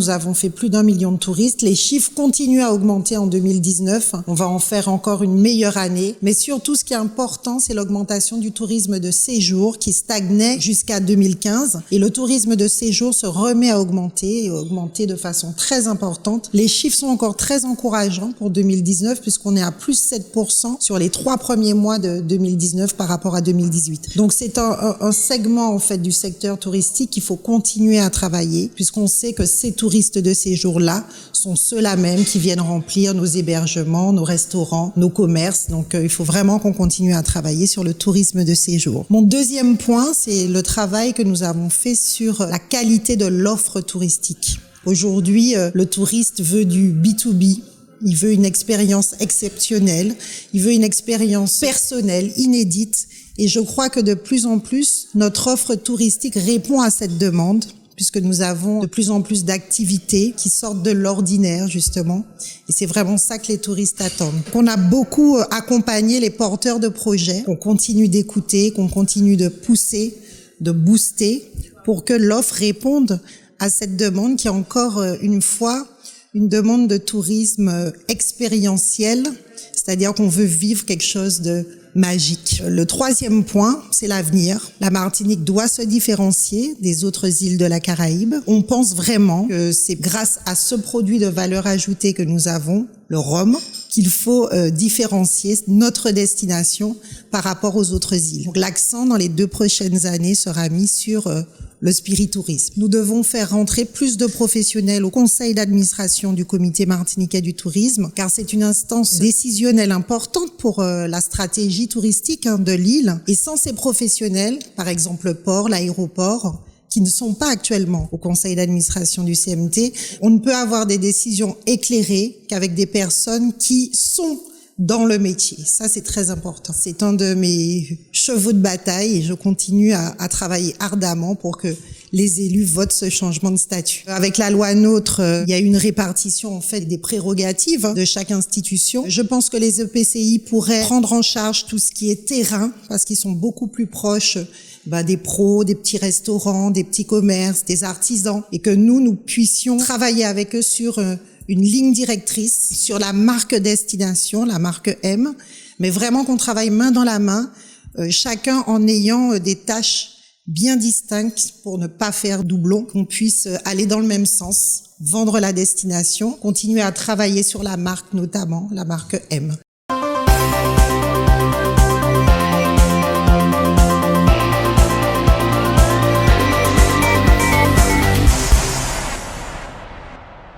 nous avons fait plus d'1 million de touristes. Les chiffres continuent à augmenter en 2019. On va en faire encore une meilleure année. Mais surtout, ce qui est important, c'est l'augmentation du tourisme de séjour qui stagnait jusqu'à 2015. Et le tourisme de séjour se remet à augmenter et augmenter de façon très importante. Les chiffres sont encore très encourageants pour 2019 puisqu'on est à plus 7% sur les 3 premiers mois de 2019 par rapport à 2018. Donc c'est un segment en fait du secteur touristique qu'il faut continuer à travailler puisqu'on sait que ces touristes de séjour-là sont ceux-là même qui viennent remplir nos hébergements, nos restaurants, nos commerces. Donc il faut vraiment qu'on continue à travailler sur le tourisme de séjour. Mon deuxième point, c'est le travail que nous avons fait sur la qualité de l'offre touristique. Aujourd'hui, le touriste veut du B2B. Il veut une expérience exceptionnelle, il veut une expérience personnelle, inédite. Et je crois que de plus en plus, notre offre touristique répond à cette demande, puisque nous avons de plus en plus d'activités qui sortent de l'ordinaire, justement. Et c'est vraiment ça que les touristes attendent. On a beaucoup accompagné les porteurs de projets, qu'on continue d'écouter, qu'on continue de pousser, de booster, pour que l'offre réponde à cette demande qui est encore une fois une demande de tourisme expérientiel, c'est-à-dire qu'on veut vivre quelque chose de magique. Le troisième point, c'est l'avenir. La Martinique doit se différencier des autres îles de la Caraïbe. On pense vraiment que c'est grâce à ce produit de valeur ajoutée que nous avons, le rhum, qu'il faut différencier notre destination par rapport aux autres îles. Donc, l'accent dans les 2 prochaines années sera mis sur le spiritourisme. Nous devons faire rentrer plus de professionnels au conseil d'administration du comité martiniquais du tourisme, car c'est une instance décisionnelle importante pour la stratégie touristique de l'île. Et sans ces professionnels, par exemple le port, l'aéroport, qui ne sont pas actuellement au conseil d'administration du CMT, on ne peut avoir des décisions éclairées qu'avec des personnes qui sont dans le métier. Ça, c'est très important. C'est un de mes chevaux de bataille et je continue à travailler ardemment pour que les élus votent ce changement de statut. Avec la loi NOTRe, il y a une répartition en fait des prérogatives de chaque institution. Je pense que les EPCI pourraient prendre en charge tout ce qui est terrain parce qu'ils sont beaucoup plus proches des pros, des petits restaurants, des petits commerces, des artisans et que nous puissions travailler avec eux sur une ligne directrice sur la marque destination, la marque M, mais vraiment qu'on travaille main dans la main, chacun en ayant des tâches bien distinctes pour ne pas faire doublon, qu'on puisse aller dans le même sens, vendre la destination, continuer à travailler sur la marque notamment, la marque M.